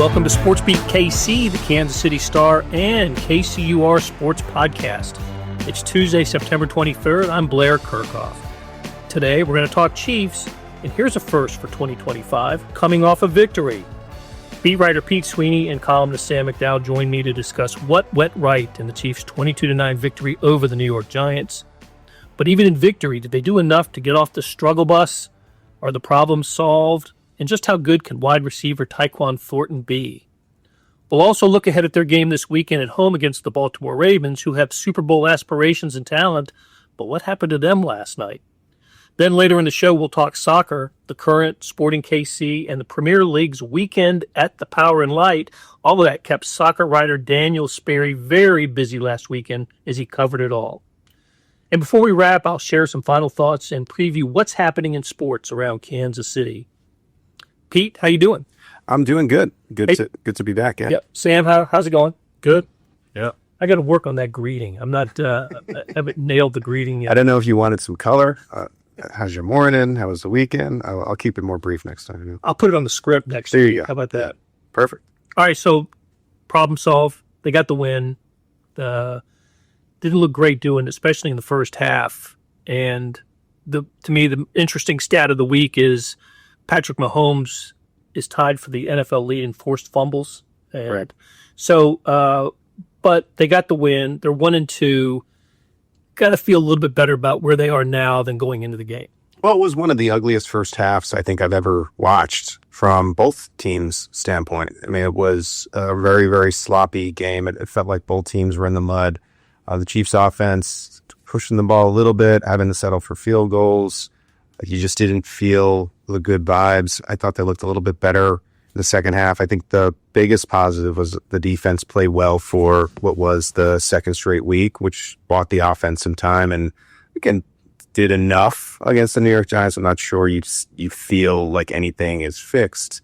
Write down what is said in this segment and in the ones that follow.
Welcome to SportsBeat KC, the Kansas City Star and KCUR Sports Podcast. It's Tuesday, September 23rd. I'm Blair Kirchhoff. Today, we're going to talk Chiefs, and here's a first for 2025, coming off a victory. Beat writer Pete Sweeney and columnist Sam McDowell join me to discuss what went right in the Chiefs' 22-9 victory over the New York Giants. But even in victory, did they do enough to get off the struggle bus? Are the problems solved? And just how good can wide receiver Tyquan Thornton be? We'll also look ahead at their game this weekend at home against the Baltimore Ravens, who have Super Bowl aspirations and talent, but what happened to them last night? Then later in the show, we'll talk soccer, the current Sporting KC, and the Premier League's weekend at the Power and Light. All of that kept soccer writer Daniel Sperry very busy last weekend as he covered it all. And before we wrap, I'll share some final thoughts and preview what's happening in sports around Kansas City. Pete, how you doing? I'm doing good. Good to be back. Yeah. Yep. Sam, how's it going? Good. Yeah. I got to work on that greeting. I'm not. I haven't nailed the greeting yet. I don't know if you wanted some color. How's your morning? How was the weekend? I'll keep it more brief next time. I'll put it on the script next There week. you go. How about that? Perfect. All right. So, problem solved. They got the win. Didn't look great doing, especially in the first half. And to me, the interesting stat of the week is Patrick Mahomes is tied for the NFL lead in forced fumbles. Right. So, but they got the win. They're 1-2. Got to feel a little bit better about where they are now than going into the game. Well, it was one of the ugliest first halves I think I've ever watched from both teams' standpoint. I mean, it was a very, very sloppy game. It felt like both teams were in the mud. The Chiefs' offense pushing the ball a little bit, having to settle for field goals. You just didn't feel the good vibes. I thought they looked a little bit better in the second half. I think the biggest positive was the defense played well for what was the second straight week, which bought the offense some time and, again, did enough against the New York Giants. I'm not sure you feel like anything is fixed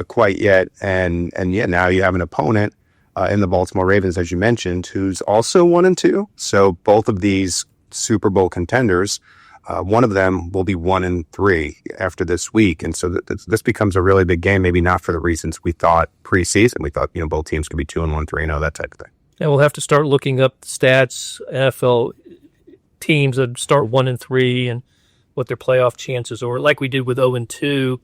quite yet. And yeah, now you have an opponent in the Baltimore Ravens, as you mentioned, who's also 1-2. So both of these Super Bowl contenders, one of them will be 1-3 after this week. And so this becomes a really big game, maybe not for the reasons we thought preseason. We thought, both teams could be 2-1, 3-0, that type of thing. And we'll have to start looking up the stats, NFL teams that start 1-3 and what their playoff chances are, like we did with 0-2.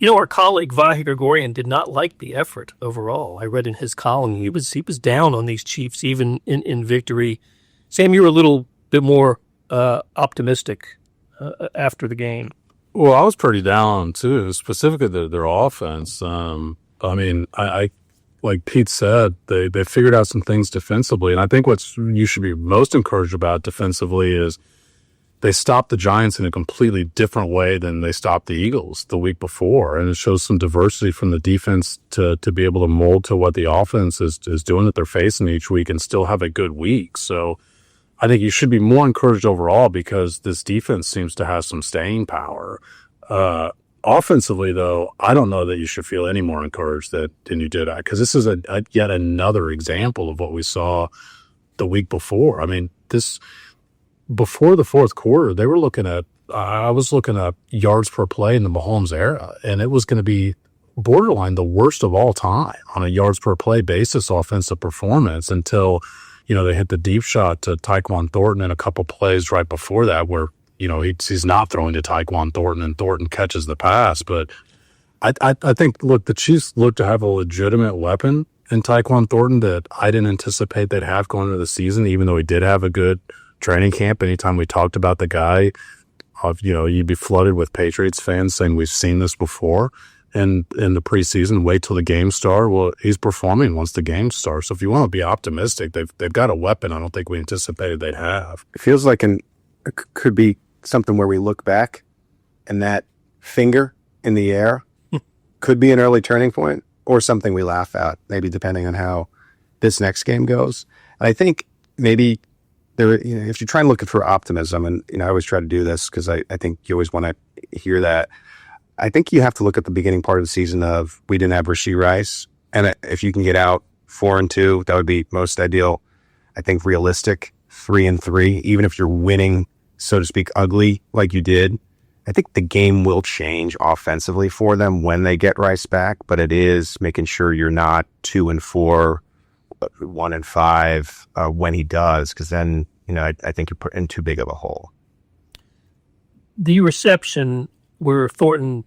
Our colleague Vahe Gregorian did not like the effort overall. I read in his column he was down on these Chiefs even in victory. Sam, you were a little bit more optimistic after the game. Well, I was pretty down too, specifically their offense. I like Pete said, they figured out some things defensively, and I think what you should be most encouraged about defensively is they stopped the Giants in a completely different way than they stopped the Eagles the week before, and it shows some diversity from the defense to be able to mold to what the offense is doing that they're facing each week and still have a good week. So I think you should be more encouraged overall because this defense seems to have some staying power. Offensively, though, I don't know that you should feel any more encouraged than you did, because this is yet another example of what we saw the week before. I mean, before the fourth quarter, I was looking at yards per play in the Mahomes era, and it was going to be borderline the worst of all time on a yards per play basis offensive performance until they hit the deep shot to Tyquan Thornton and a couple plays right before that where, he's not throwing to Tyquan Thornton and Thornton catches the pass. But I think, look, the Chiefs look to have a legitimate weapon in Tyquan Thornton that I didn't anticipate they'd have going into the season, even though he did have a good training camp. Anytime we talked about the guy, you'd be flooded with Patriots fans saying we've seen this before. And in the preseason, wait till the game start. Well, he's performing once the game starts. So if you want to be optimistic, they've got a weapon I don't think we anticipated they'd have. It feels like it could be something where we look back and that finger in the air could be an early turning point or something we laugh at, maybe depending on how this next game goes. And I think maybe if you're trying to look for optimism, and I always try to do this because I think you always want to hear that. I think you have to look at the beginning part of the season of we didn't have Rashee Rice. And if you can get out 4-2, that would be most ideal. I think realistic 3-3, even if you're winning, so to speak, ugly like you did. I think the game will change offensively for them when they get Rice back, but it is making sure you're not 2-4, 1-5 when he does, because then, I think you're put in too big of a hole. The reception where Thornton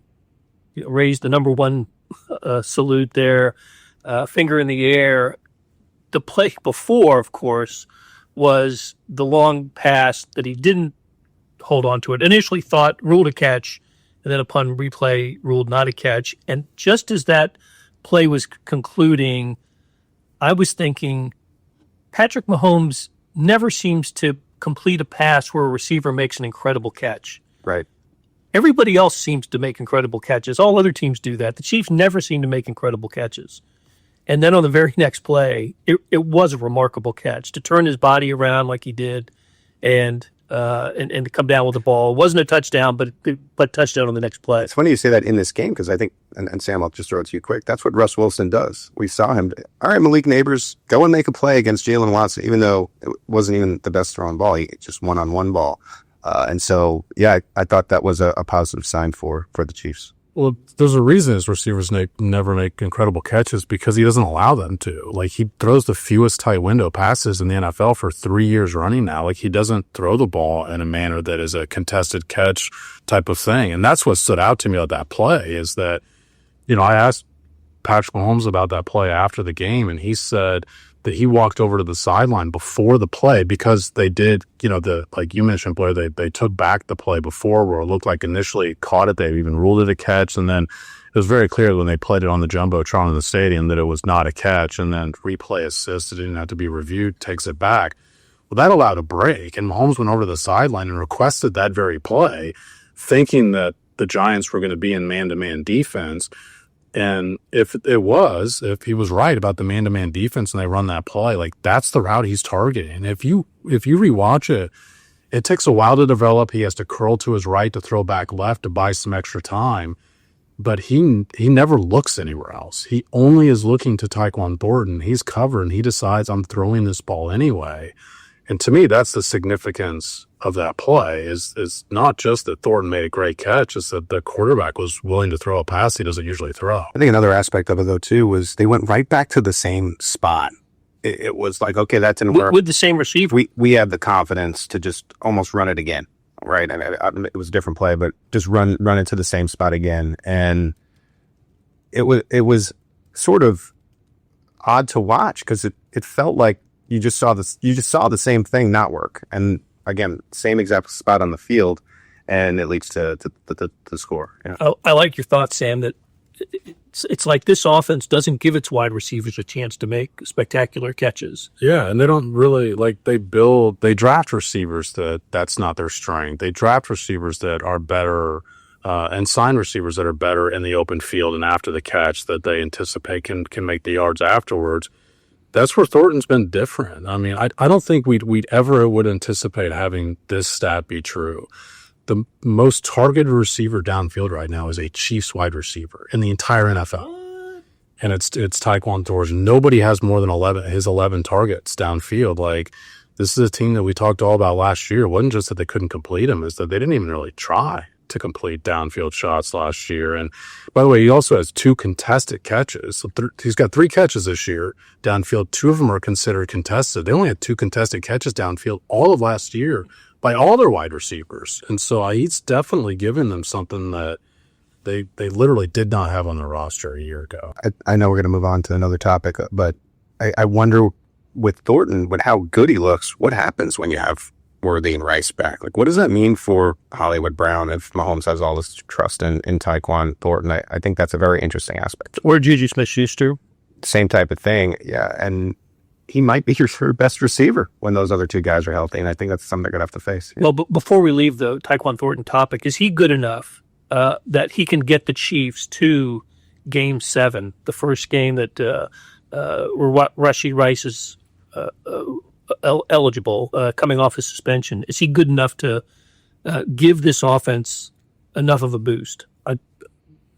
raised the number one salute there, finger in the air. The play before, of course, was the long pass that he didn't hold on to it. Initially ruled a catch, and then upon replay ruled not a catch. And just as that play was concluding, I was thinking Patrick Mahomes never seems to complete a pass where a receiver makes an incredible catch. Right. Everybody else seems to make incredible catches. All other teams do that. The Chiefs never seem to make incredible catches. And then on the very next play, it was a remarkable catch to turn his body around like he did and to come down with the ball. It wasn't a touchdown, but touchdown on the next play. It's funny you say that in this game, because I think, and Sam, I'll just throw it to you quick, that's what Russ Wilson does. We saw him. All right, Malik Neighbors, go and make a play against Jalen Watson, even though it wasn't even the best throwing ball. He just one-on-one ball. And so, yeah, I thought that was a positive sign for the Chiefs. Well, there's a reason his receivers never make incredible catches, because he doesn't allow them to. Like, he throws the fewest tight window passes in the NFL for 3 years running now. Like, he doesn't throw the ball in a manner that is a contested catch type of thing. And that's what stood out to me about that play is that, I asked Patrick Mahomes about that play after the game, and he said that he walked over to the sideline before the play because they did, like you mentioned, Blair, they took back the play before where it looked like initially caught it. They even ruled it a catch. And then it was very clear when they played it on the Jumbotron in the stadium that it was not a catch. And then replay assist, it didn't have to be reviewed, takes it back. Well, that allowed a break. And Mahomes went over to the sideline and requested that very play, thinking that the Giants were going to be in man-to-man defense. And if he was right about the man-to-man defense and they run that play, like that's the route he's targeting. If you rewatch it, it takes a while to develop. He has to curl to his right to throw back left to buy some extra time. But he never looks anywhere else. He only is looking to Tyquan Thornton. He's covered and he decides I'm throwing this ball anyway. And to me, that's the significance of that play is not just that Thornton made a great catch, it's that the quarterback was willing to throw a pass he doesn't usually throw. I think another aspect of it, though, too, was they went right back to the same spot. It was like, okay, that didn't work. With the same receiver. We had the confidence to just almost run it again, right? And it was a different play, but just run it to the same spot again. And it was sort of odd to watch because it felt like you just saw the same thing not work. And again, same exact spot on the field, and it leads to the score. Yeah. I like your thoughts, Sam, that it's like this offense doesn't give its wide receivers a chance to make spectacular catches. Yeah, and they don't really, they draft receivers that's not their strength. They draft receivers that are better and sign receivers that are better in the open field and after the catch that they anticipate can make the yards afterwards. That's where Thornton's been different. I mean, I don't think we'd ever would anticipate having this stat be true. The most targeted receiver downfield right now is a Chiefs wide receiver in the entire NFL. And it's Tyquan Thornton. Nobody has more than 11 targets downfield. Like, this is a team that we talked all about last year. It wasn't just that they couldn't complete them, it's that they didn't even really try to complete downfield shots last year. And by the way, he also has 2 contested catches. So he's got 3 catches this year downfield. 2 of them are considered contested. They only had 2 contested catches downfield all of last year by all their wide receivers. And so he's definitely given them something that they literally did not have on their roster a year ago. I know we're going to move on to another topic, but I wonder with Thornton, with how good he looks, what happens when you have Worthy and Rice back? Like, what does that mean for Hollywood Brown if Mahomes has all this trust in Tyquan Thornton? I think that's a very interesting aspect. Or Juju Smith-Schuster. Same type of thing, yeah. And he might be your best receiver when those other 2 guys are healthy, and I think that's something they're going to have to face. Yeah. Well, but before we leave the Tyquan Thornton topic, is he good enough that he can get the Chiefs to Game 7, the first game that Rashee Rice is eligible, coming off his suspension? Is he good enough to give this offense enough of a boost?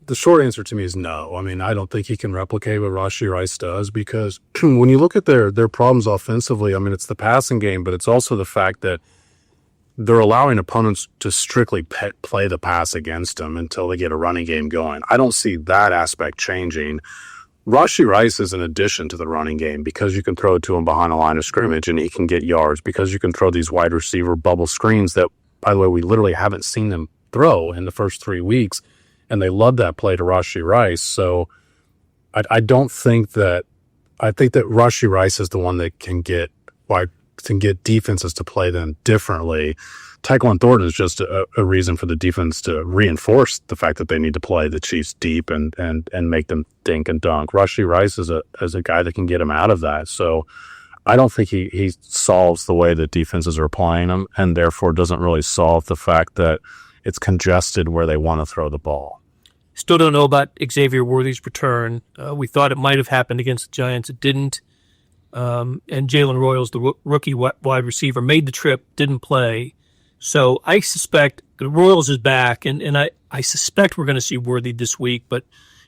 The short answer to me is no. I mean, I don't think he can replicate what Rashee Rice does because when you look at their problems offensively, I mean, it's the passing game, but it's also the fact that they're allowing opponents to strictly play the pass against them until they get a running game going. I don't see that aspect changing. Rashee Rice is an addition to the running game because you can throw it to him behind a line of scrimmage and he can get yards, because you can throw these wide receiver bubble screens that, by the way, we literally haven't seen them throw in the first 3 weeks, and they love that play to Rashee Rice. So I don't think that – I think that Rashee Rice is the one that can get defenses to play them differently. Tyquan Thornton is just a reason for the defense to reinforce the fact that they need to play the Chiefs deep and make them dink and dunk. Rashee Rice is a guy that can get him out of that. So I don't think he solves the way that defenses are playing him, and therefore doesn't really solve the fact that it's congested where they want to throw the ball. Still don't know about Xavier Worthy's return. We thought it might have happened against the Giants. It didn't. And Jalen Royals, the rookie wide receiver, made the trip, didn't play. So I suspect the Royals is back, and I suspect we're going to see Worthy this week, but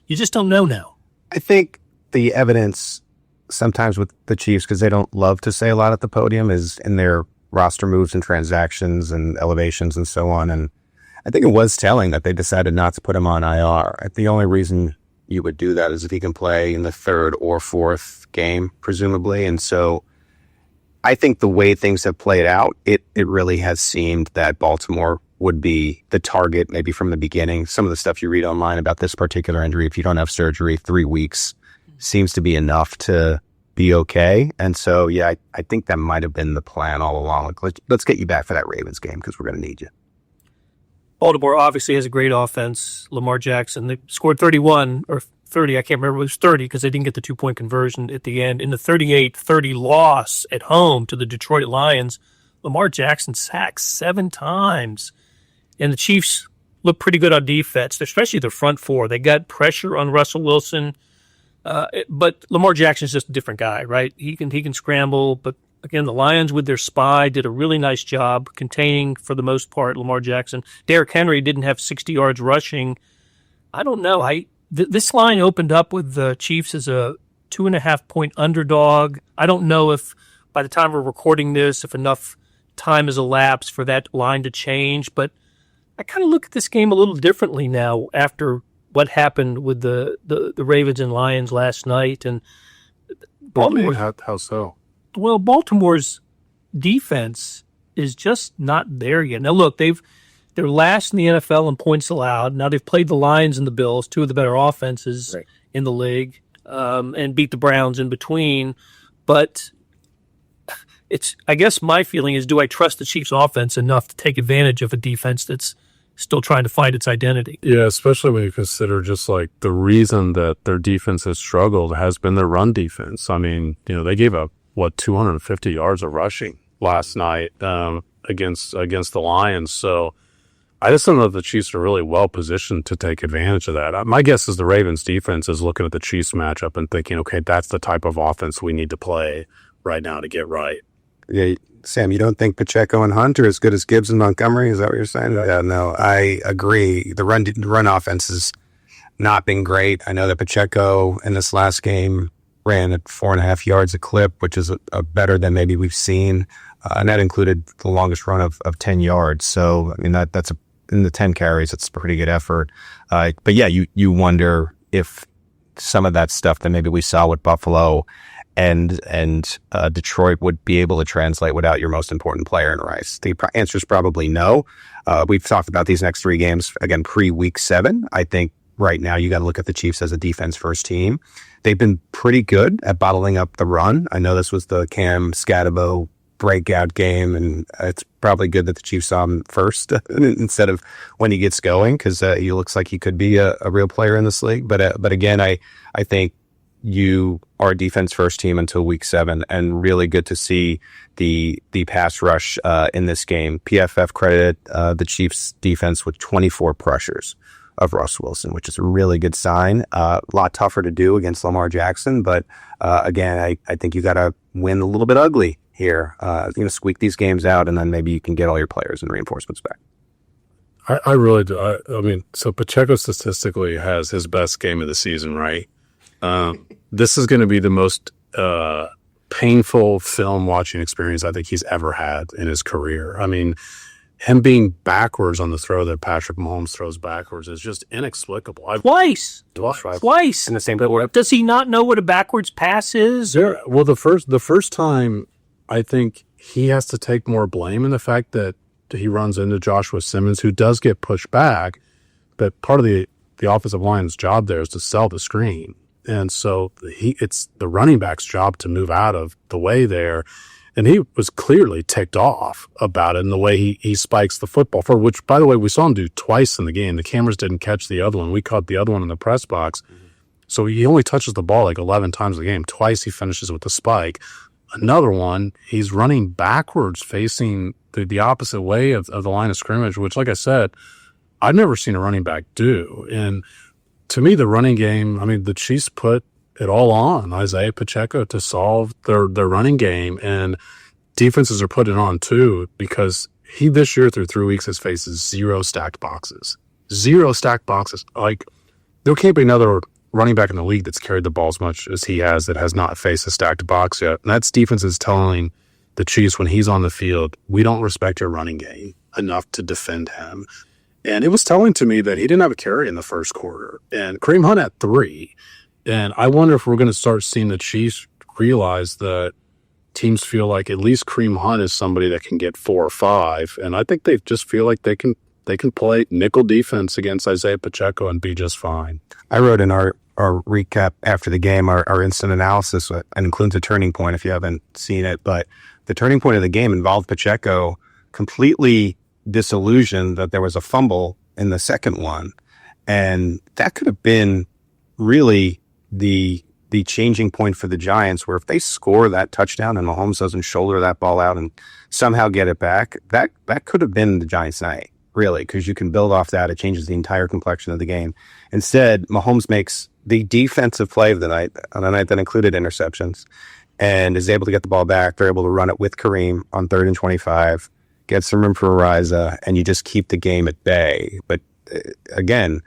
you just don't know now. I think the evidence sometimes with the Chiefs, because they don't love to say a lot at the podium, is in their roster moves and transactions and elevations and so on. And I think it was telling that they decided not to put him on IR. The only reason you would do that is if he can play in the third or fourth game, presumably. And so I think the way things have played out, it really has seemed that Baltimore would be the target maybe from the beginning. Some of the stuff you read online about this particular injury, if you don't have surgery, 3 weeks seems to be enough to be okay. And so, yeah, I think that might have been the plan all along. Like, let's get you back for that Ravens game because we're going to need you. Baltimore obviously has a great offense. Lamar Jackson, they scored 31 or 30. I can't remember. It was 30 because they didn't get the 2-point conversion at the end. In the 38-30 loss at home to the Detroit Lions, Lamar Jackson sacked 7 times. And the Chiefs look pretty good on defense, especially their front four. They got pressure on Russell Wilson. But Lamar Jackson's just a different guy, right? He can scramble. But, again, the Lions with their spy did a really nice job containing, for the most part, Lamar Jackson. Derrick Henry didn't have 60 yards rushing. I don't know. This line opened up with the Chiefs as a 2.5-point underdog. I don't know if by the time we're recording this, if enough time has elapsed for that line to change. But I kind of look at this game a little differently now after what happened with the Ravens and Lions last night. And Baltimore, how so? Well, Baltimore's defense is just not there yet. Now, look, they're last in the NFL in points allowed. Now they've played the Lions and the Bills, two of the better offenses in the league, and beat the Browns in between. But I guess my feeling is, do I trust the Chiefs' offense enough to take advantage of a defense that's still trying to find its identity? Yeah, especially when you consider just like the reason that their defense has struggled has been their run defense. I mean, they gave up 250 yards of rushing last night against the Lions. So I just don't know if the Chiefs are really well positioned to take advantage of that. My guess is the Ravens defense is looking at the Chiefs matchup and thinking, okay, that's the type of offense we need to play right now to get right. Yeah, Sam, you don't think Pacheco and Hunt are as good as Gibbs and Montgomery? Is that what you're saying? Yeah, no, I agree. The run offense has not been great. I know that Pacheco in this last game ran at 4.5 yards a clip, which is a better than maybe we've seen. And that included the longest run of 10 yards. So, I mean, that's in the 10 carries, it's a pretty good effort. But yeah, you wonder if some of that stuff that maybe we saw with Buffalo and Detroit would be able to translate without your most important player in Rice. The answer is probably no. We've talked about these next 3 games, again, pre-week 7. I think right now you got to look at the Chiefs as a defense-first team. They've been pretty good at bottling up the run. I know this was the Cam Scatabo breakout game, and it's probably good that the Chiefs saw him first instead of when he gets going, because he looks like he could be a real player in this league. But again, I think you are a defense-first team until week 7, and really good to see the pass rush in this game. PFF credited the Chiefs' defense with 24 pressures of Russ Wilson, which is a really good sign. A lot tougher to do against Lamar Jackson, but again, I think you got to win a little bit ugly here. Squeak these games out, and then maybe you can get all your players and reinforcements back. I really do. I mean, so Pacheco statistically has his best game of the season, right? This is going to be the most painful film watching experience I think he's ever had in his career. I mean, him being backwards on the throw that Patrick Mahomes throws backwards is just inexplicable. Twice. Twice. In the same play. Does he not know what a backwards pass is? Well, the first time, I think he has to take more blame in the fact that he runs into Joshua Simmons, who does get pushed back, but part of the offensive line's job there is to sell the screen. And so it's the running back's job to move out of the way there. And he was clearly ticked off about it and the way he spikes the football, for which, by the way, we saw him do twice in the game. The cameras didn't catch the other one. We caught the other one in the press box. Mm-hmm. So he only touches the ball like 11 times a game. Twice he finishes with the spike. Another one, he's running backwards facing the opposite way of the line of scrimmage, which, like I said, I've never seen a running back do. And to me, the running game, I mean, the Chiefs put it all on Isaiah Pacheco to solve their running game, and defenses are putting it on too, because he this year through 3 weeks has faced 0 stacked boxes. 0 stacked boxes. Like, there can't be another running back in the league that's carried the ball as much as he has that has not faced a stacked box yet. And that's defenses telling the Chiefs when he's on the field, we don't respect your running game enough to defend him. And it was telling to me that he didn't have a carry in the first quarter, and Kareem Hunt had 3. And I wonder if we're going to start seeing the Chiefs realize that teams feel like at least Kareem Hunt is somebody that can get 4 or 5. And I think they just feel like they can play nickel defense against Isaiah Pacheco and be just fine. I wrote in our recap after the game, our instant analysis, and includes a turning point if you haven't seen it. But the turning point of the game involved Pacheco completely disillusioned that there was a fumble in the second one. And that could have been really the changing point for the Giants, where if they score that touchdown and Mahomes doesn't shoulder that ball out and somehow get it back, that could have been the Giants' night, really, because you can build off that. It changes the entire complexion of the game. Instead, Mahomes makes the defensive play of the night, on a night that included interceptions, and is able to get the ball back. They're able to run it with Kareem on 3rd and 25, get some room for Ariza, and you just keep the game at bay. But again,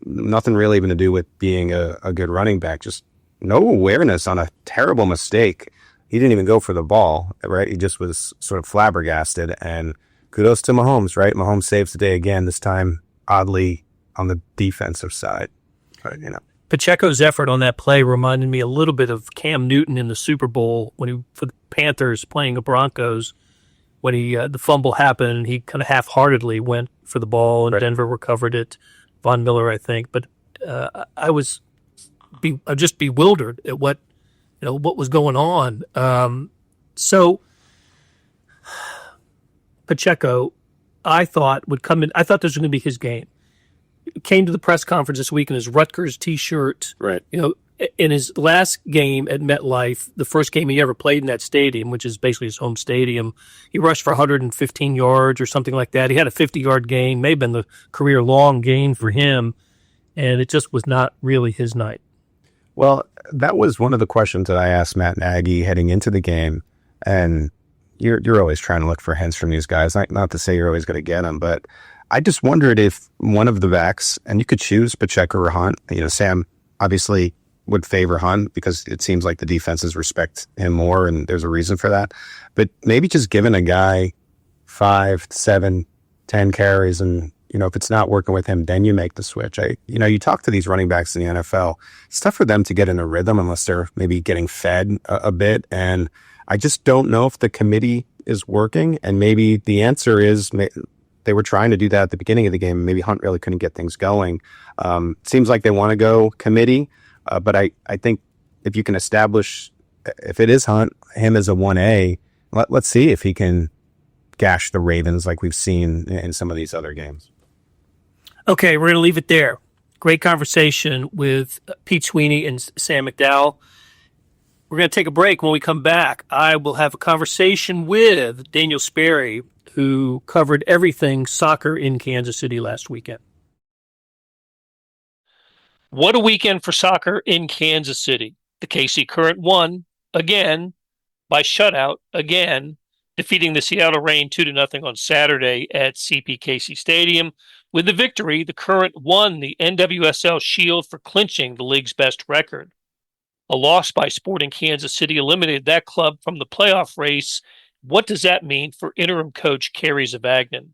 nothing really even to do with being a good running back, just no awareness on a terrible mistake. He didn't even go for the ball, right? He just was sort of flabbergasted, and kudos to Mahomes, right? Mahomes saves the day again, this time oddly on the defensive side. But, Pacheco's effort on that play reminded me a little bit of Cam Newton in the Super Bowl for the Panthers playing the Broncos, when the fumble happened and he kind of half-heartedly went for the ball and Denver recovered it. Von Miller, I think, but I was just bewildered at what was going on. So Pacheco, I thought would come in. I thought this was going to be his game. Came to the press conference this week in his Rutgers T-shirt. Right. In his last game at MetLife, the first game he ever played in that stadium, which is basically his home stadium, he rushed for 115 yards or something like that. He had a 50-yard game, may have been the career-long game for him, and it just was not really his night. Well, that was one of the questions that I asked Matt Nagy heading into the game, and you're always trying to look for hints from these guys. Not to say you're always going to get them, but I just wondered if one of the backs, and you could choose Pacheco or Hunt. Sam obviously would favor Hunt because it seems like the defenses respect him more, and there's a reason for that. But maybe just giving a guy 5, 7, 10 carries, and if it's not working with him, then you make the switch. You talk to these running backs in the NFL, it's tough for them to get in a rhythm unless they're maybe getting fed a bit. And I just don't know if the committee is working. And maybe the answer is they were trying to do that at the beginning of the game. Maybe Hunt really couldn't get things going. Seems like they want to go committee. But I think if you can establish, if it is Hunt, him as a 1A, let's see if he can gash the Ravens like we've seen in some of these other games. Okay, we're going to leave it there. Great conversation with Pete Sweeney and Sam McDowell. We're going to take a break. When we come back, I will have a conversation with Daniel Sperry, who covered everything soccer in Kansas City last weekend. What a weekend for soccer in Kansas City. The KC Current won again by shutout again, defeating the Seattle Reign 2-0 on Saturday at CPKC Stadium. With the victory, the Current won the NWSL Shield for clinching the league's best record. A loss by Sporting Kansas City eliminated that club from the playoff race, What does that mean for interim coach Kerry Zavagnin?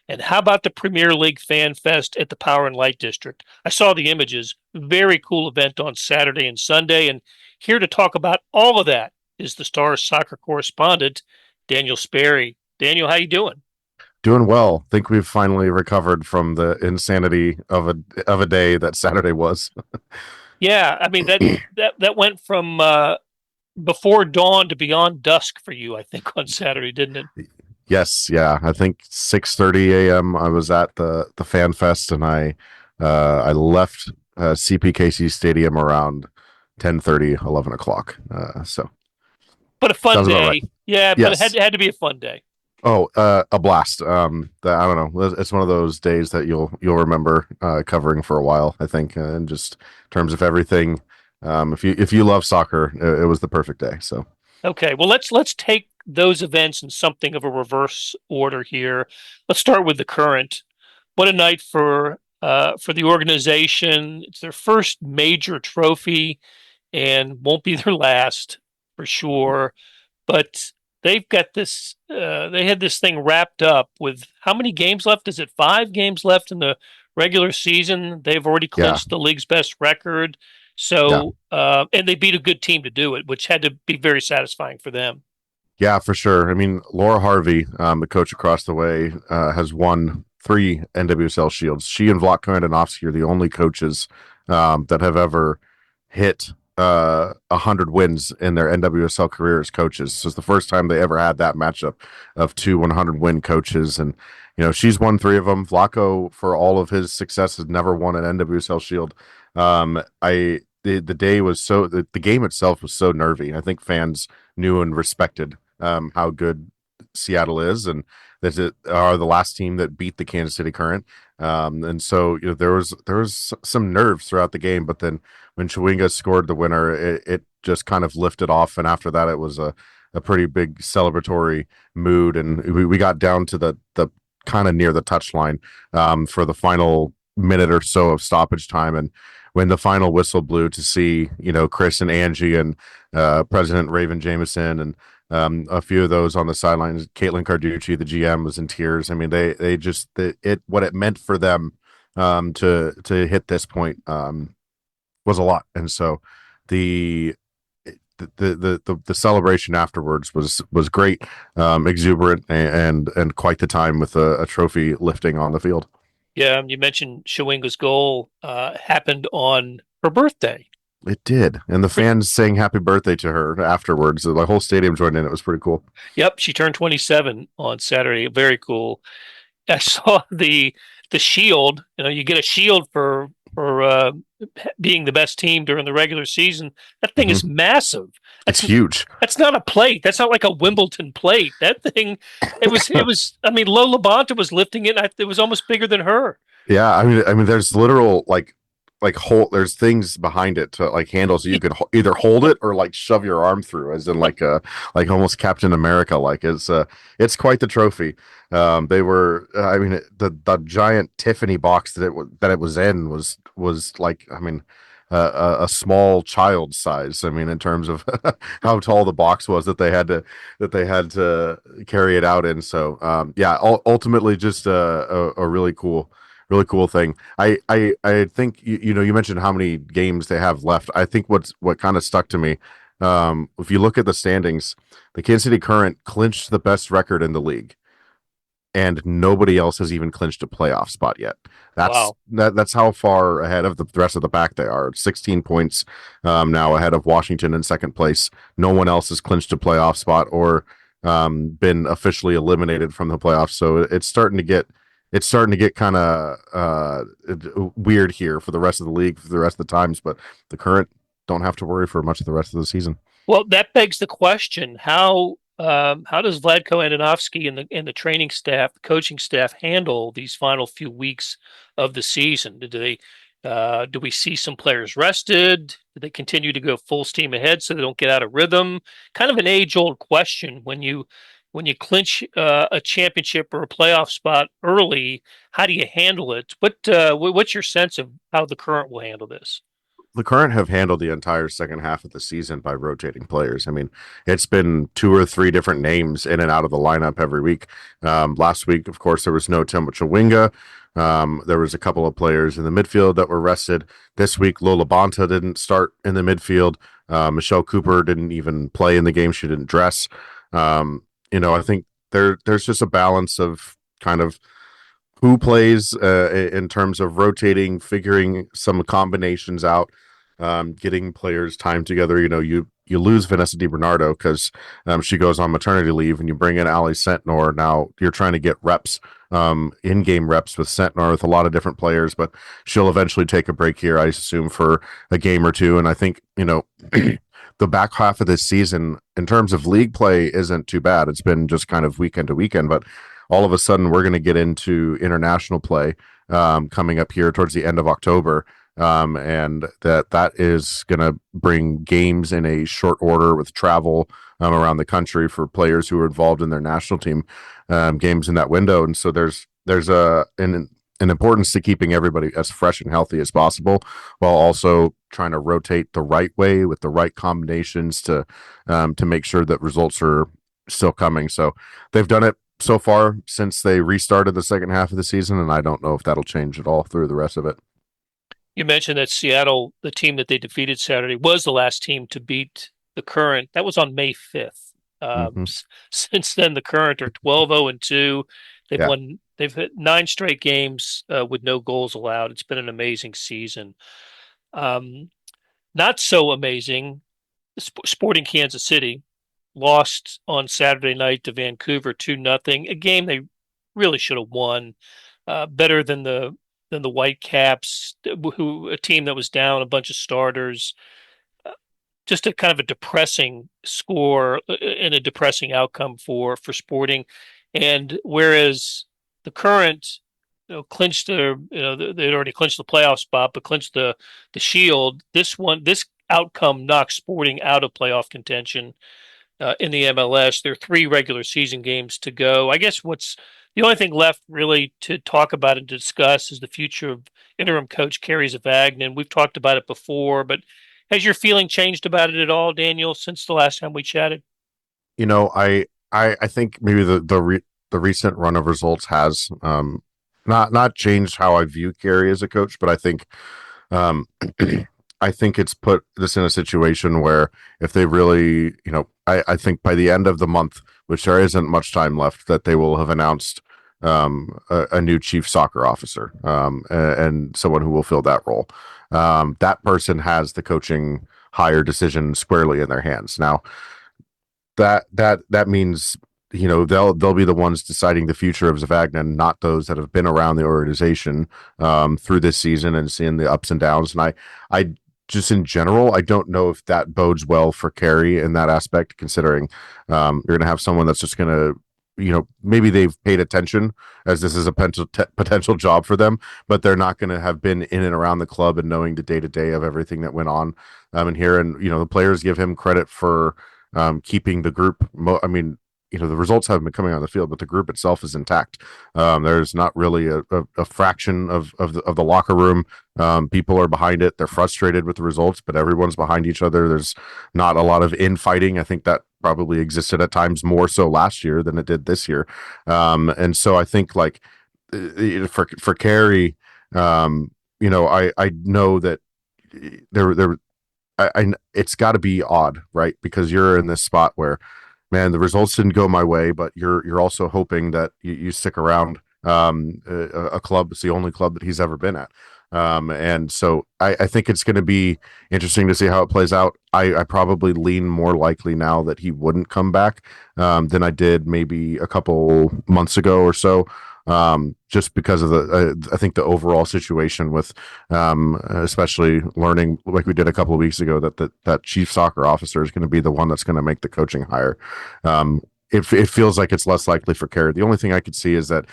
And how about the Premier League Fan Fest at the Power and Light District? I saw the images. Very cool event on Saturday and Sunday. And here to talk about all of that is the Star soccer correspondent, Daniel Sperry. Daniel, how you doing? Doing well. Think we've finally recovered from the insanity of a day that Saturday was. Yeah, I mean that went from before dawn to beyond dusk for you, I think, on Saturday, didn't it? Yes, yeah. I think 6:30 a.m. I was at the Fan Fest, and I left CPKC Stadium around 10:30, 11 o'clock. So But a fun sounds about day. right. Yeah, but Yes. it had to be a fun day. Oh, a blast. I don't know. It's one of those days that you'll remember covering for a while, I think, and just in terms of everything. If you love soccer, it was the perfect day. So Okay, well let's take those events in something of a reverse order here. Let's start with the current. What a night for the organization. It's their first major trophy and won't be their last for sure. But they've got this. They had this thing wrapped up with how many games left? Is it 5 games left in the regular season? They've already yeah, clinched the league's best record. yeah. So, and they beat a good team to do it, which had to be very satisfying for them. Yeah, for sure. I mean, Laura Harvey, the coach across the way, has won 3 NWSL shields. She and Vlatko Andonovsky are the only coaches that have ever hit 100 wins in their NWSL career as coaches. So it's the first time they ever had that matchup of 2 100-win coaches. And, she's won 3 of them. Vlatko, for all of his success, has never won an NWSL shield. The day was the game itself was so nervy. I think fans knew and respected how good Seattle is, and that it are the last team that beat the Kansas City Current. And so there was some nerves throughout the game, but then when Chewinga scored the winner, it just kind of lifted off, and after that, it was a pretty big celebratory mood, and we got down to the kind of near the touchline for the final minute or so of stoppage time, and when the final whistle blew, to see Chris and Angie and President Raven Jameson and a few of those on the sidelines. Caitlin Carducci, the GM, was in tears. I mean, they just what it meant for them to hit this point was a lot, and so the celebration afterwards was great, exuberant, and quite the time with a trophy lifting on the field. Yeah, you mentioned Chewinga's goal happened on her birthday. It did, and the fans sang happy birthday to her afterwards. The whole stadium joined in. It was pretty cool. Yep, she turned 27 on Saturday. Very cool. I saw the shield. You get a shield for being the best team during the regular season. That thing is massive. It's huge. That's not a plate. That's not like a Wimbledon plate. That thing, it was. I mean, Lola Bonta was lifting it. It was almost bigger than her. Yeah, I mean, there's literal there's things behind it to handle, so you could either hold it or shove your arm through, as in like almost Captain America. It's quite the trophy. They were, I mean, the giant Tiffany box that it was in was a small child size. I mean, in terms of how tall the box was that they had to carry it out in. So yeah, ultimately just a really cool thing. I think you mentioned how many games they have left. I think what kind of stuck to me, if you look at the standings, the Kansas City Current clinched the best record in the league, and nobody else has even clinched a playoff spot yet. That's how far ahead of the rest of the pack they are. 16 points now ahead of Washington in second place. No one else has clinched a playoff spot or been officially eliminated from the playoffs. So it's starting to get kind of weird here for the rest of the league, for the rest of the times, but the Current don't have to worry for much of the rest of the season. Well, that begs the question: how does Vlatko Andonovsky and the training staff, the coaching staff, handle these final few weeks of the season? Do we see some players rested? Do they continue to go full steam ahead so they don't get out of rhythm? Kind of an age-old question when you clinch a championship or a playoff spot early. How do you handle it? What's your sense of how the Current will handle this? the Current have handled the entire second half of the season by rotating players. I mean, it's been 2 or 3 different names in and out of the lineup every week. Last week, of course, there was no Tim Chawinga. There was a couple of players in the midfield that were rested. This week, Lola Bonta didn't start in the midfield. Michelle Cooper didn't even play in the game. She didn't dress. I think there's just a balance of kind of who plays in terms of rotating, figuring some combinations out, getting players time together. You lose Vanessa DiBernardo because she goes on maternity leave, and you bring in Ali Sentnor. Now you're trying to get reps, in-game reps with Sentnor with a lot of different players, but she'll eventually take a break here, I assume, for a game or two. And I think, the back half of this season, in terms of league play, isn't too bad. It's been just kind of weekend to weekend, but all of a sudden we're going to get into international play coming up here towards the end of October. And that is going to bring games in a short order with travel around the country for players who are involved in their national team games in that window. And so there's an importance to keeping everybody as fresh and healthy as possible, while also trying to rotate the right way with the right combinations to make sure that results are still coming. So they've done it so far since they restarted the second half of the season, and I don't know if that'll change at all through the rest of it. You mentioned that Seattle, the team that they defeated Saturday, was the last team to beat the Current. That was on May 5th. Since then, the Current are 12-0-2. They've hit 9 straight games with no goals allowed. It's been an amazing season. Not so amazing, Sporting Kansas City lost on Saturday night to Vancouver 2-0, a game they really should have won. Better than the Whitecaps, a team that was down a bunch of starters. Just a kind of a depressing score and a depressing outcome for Sporting. And whereas the Current, clinched they'd already clinched the playoff spot, but clinched the Shield. This outcome knocks Sporting out of playoff contention in the MLS. There are 3 regular season games to go. I guess the only thing left really to talk about and discuss is the future of interim coach Kerry Zavagnin. We've talked about it before, but has your feeling changed about it at all, Daniel, since the last time we chatted? I think maybe the recent run of results has not changed how I view Kerry as a coach, but I think I think it's put this in a situation where if they really, I think by the end of the month, which there isn't much time left, that they will have announced a new chief soccer officer and someone who will fill that role. That person has the coaching hire decision squarely in their hands. Now, that means they'll be the ones deciding the future of Zavagnin, not those that have been around the organization through this season and seeing the ups and downs. And I just in general, I don't know if that bodes well for Kerry in that aspect, considering you're going to have someone that's just going to, maybe they've paid attention as this is a potential job for them, but they're not going to have been in and around the club and knowing the day to day of everything that went on in here. And, the players give him credit for keeping the group. The results haven't been coming on the field, but the group itself is intact. There's not really a fraction of the locker room. People are behind it. They're frustrated with the results, but everyone's behind each other. There's not a lot of infighting. I think that probably existed at times more so last year than it did this year. And so I think for Kerry, I know that it's got to be odd, right? Because you're in this spot where, man, the results didn't go my way, but you're also hoping that you stick around a club. It's the only club that he's ever been at. And so I think it's going to be interesting to see how it plays out. I probably lean more likely now that he wouldn't come back than I did maybe a couple months ago or so. Just because of I think the overall situation with, especially learning like we did a couple of weeks ago that chief soccer officer is going to be the one that's going to make the coaching hire. It feels like it's less likely for Kerry. The only thing I could see is that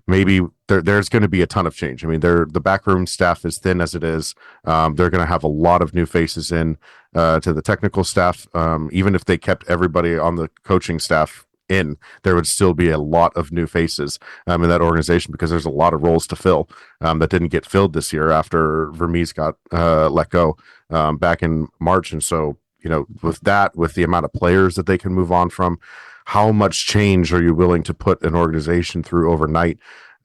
maybe there's going to be a ton of change. I mean, the backroom staff is thin as it is. They're going to have a lot of new faces in to the technical staff. Even if they kept everybody on the coaching staff in, there would still be a lot of new faces in that organization because there's a lot of roles to fill that didn't get filled this year after Vermees got let go. back in March. And so, with that, with the amount of players that they can move on from, how much change are you willing to put an organization through overnight?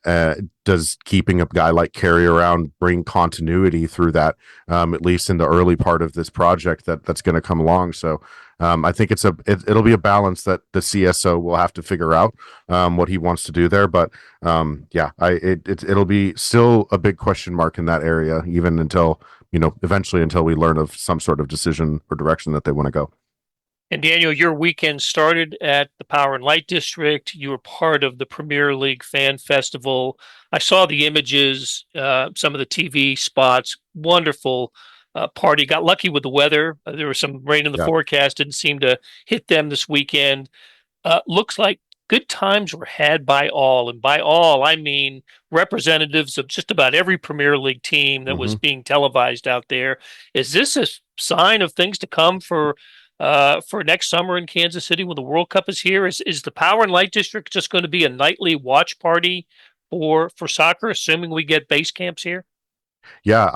Does keeping a guy like Carey around bring continuity through that, at least in the early part of this project that's going to come along? So I think it'll be a balance that the CSO will have to figure out what he wants to do there. But it'll be still a big question mark in that area, even until eventually until we learn of some sort of decision or direction that they want to go. And Daniel, your weekend started at the Power and Light District. You were part of the Premier League Fan Festival. I saw the images, some of the TV spots. Wonderful party. Got lucky with the weather. There was some rain in the forecast. Didn't seem to hit them this weekend. Looks like good times were had by all. And by all, I mean representatives of just about every Premier League team that was being televised out there. Is this a sign of things to come for next summer in Kansas City when the World Cup is here? Is the Power and Light District just going to be a nightly watch party for soccer, assuming we get base camps here? Yeah,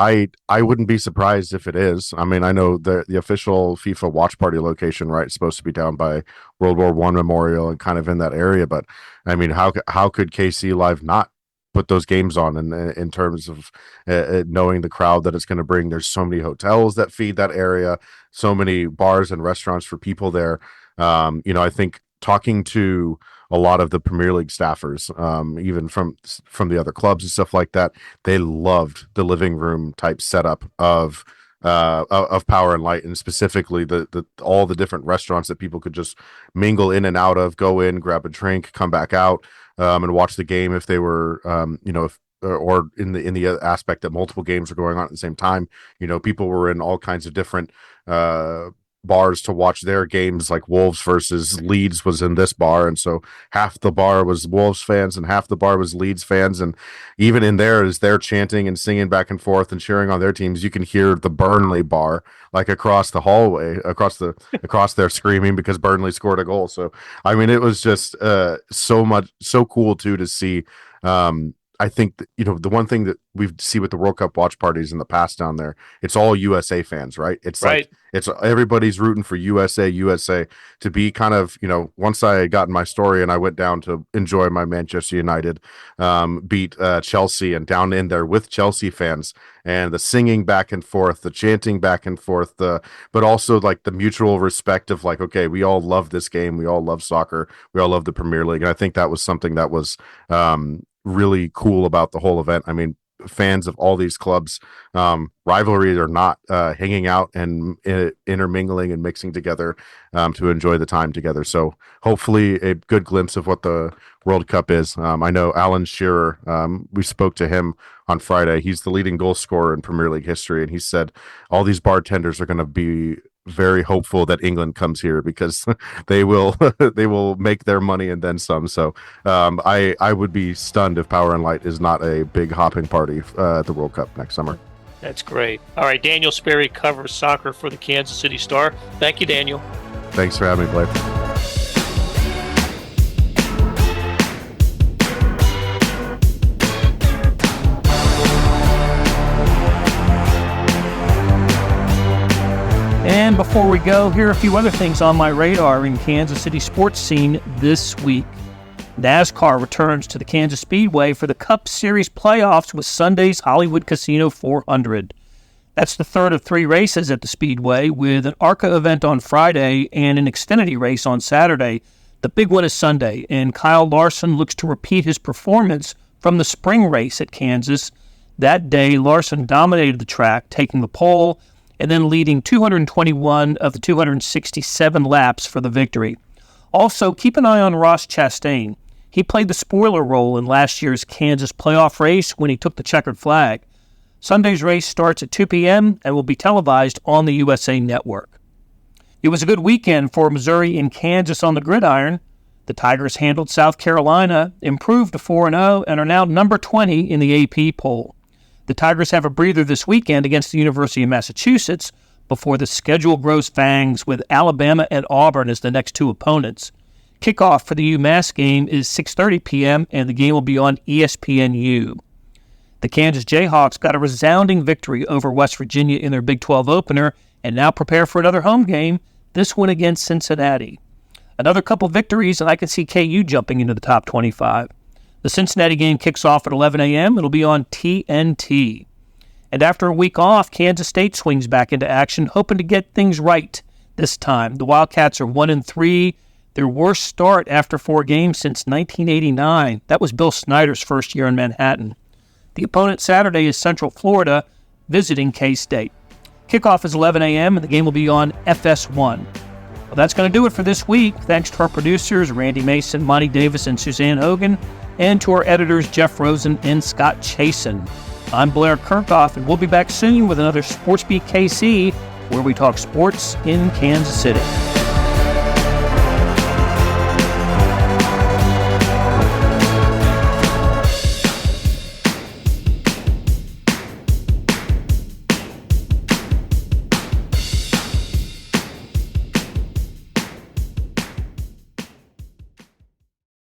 I wouldn't be surprised if it is. I mean, I know the official FIFA watch party location, right, is supposed to be down by World War I Memorial and kind of in that area. But I mean, how could KC Live not put those games on in terms of knowing the crowd that it's going to bring? There's so many hotels that feed that area, so many bars and restaurants for people there. I think talking to a lot of the Premier League staffers, even from the other clubs and stuff like that, they loved the living room type setup of Power and Light, and specifically the all the different restaurants that people could just mingle in and out of, go in, grab a drink, come back out, and watch the game if they were, or in the aspect that multiple games were going on at the same time. People were in all kinds of different bars to watch their games, like Wolves versus Leeds was in this bar, and so half the bar was Wolves fans and half the bar was Leeds fans. And even in there, as they're chanting and singing back and forth and cheering on their teams, you can hear the Burnley bar like across the hallway, across there screaming because Burnley scored a goal. So I mean, it was just so cool too to see. I think that, the one thing that we see with the World Cup watch parties in the past down there, it's all USA fans, right? It's right. It's everybody's rooting for USA to be kind of, once I had gotten my story and I went down to enjoy my Manchester United beat Chelsea, and down in there with Chelsea fans, and the singing back and forth, the chanting back and forth, but also like the mutual respect of like, okay, we all love this game. We all love soccer. We all love the Premier League. And I think that was something that was really cool about the whole event. I mean, fans of all these clubs, rivalries or not, hanging out and intermingling and mixing together to enjoy the time together. So hopefully a good glimpse of what the World Cup is. I know Alan Shearer, we spoke to him on Friday. He's the leading goal scorer in Premier League history, and he said all these bartenders are going to be very hopeful that England comes here because they will make their money and then some. So I would be stunned if Power and Light is not a big hopping party at the World Cup next summer. That's great. All right, Daniel Sperry covers soccer for the Kansas City Star. Thank you, Daniel. Thanks for having me, Blair. And before we go, here are a few other things on my radar in Kansas City sports scene this week. NASCAR returns to the Kansas Speedway for the Cup Series playoffs with Sunday's Hollywood Casino 400. That's the third of three races at the Speedway, with an ARCA event on Friday and an Xfinity race on Saturday. The big one is Sunday, and Kyle Larson looks to repeat his performance from the spring race at Kansas. That day, Larson dominated the track, taking the pole and then leading 221 of the 267 laps for the victory. Also, keep an eye on Ross Chastain. He played the spoiler role in last year's Kansas playoff race when he took the checkered flag. Sunday's race starts at 2 p.m. and will be televised on the USA Network. It was a good weekend for Missouri and Kansas on the gridiron. The Tigers handled South Carolina, improved to 4-0, and are now number 20 in the AP poll. The Tigers have a breather this weekend against the University of Massachusetts before the schedule grows fangs with Alabama and Auburn as the next two opponents. Kickoff for the UMass game is 6:30 p.m., and the game will be on ESPNU. The Kansas Jayhawks got a resounding victory over West Virginia in their Big 12 opener and now prepare for another home game, this one against Cincinnati. Another couple victories, and I can see KU jumping into the top 25. The Cincinnati game kicks off at 11 a.m. It'll be on TNT. And after a week off, Kansas State swings back into action, hoping to get things right this time. The Wildcats are 1-3, their worst start after 4 games since 1989. That was Bill Snyder's first year in Manhattan. The opponent Saturday is Central Florida, visiting K-State. Kickoff is 11 a.m., and the game will be on FS1. Well, that's going to do it for this week. Thanks to our producers, Randy Mason, Monty Davis, and Suzanne Hogan, and to our editors, Jeff Rosen and Scott Chasen. I'm Blair Kirchhoff, and we'll be back soon with another SportsBeat KC, where we talk sports in Kansas City.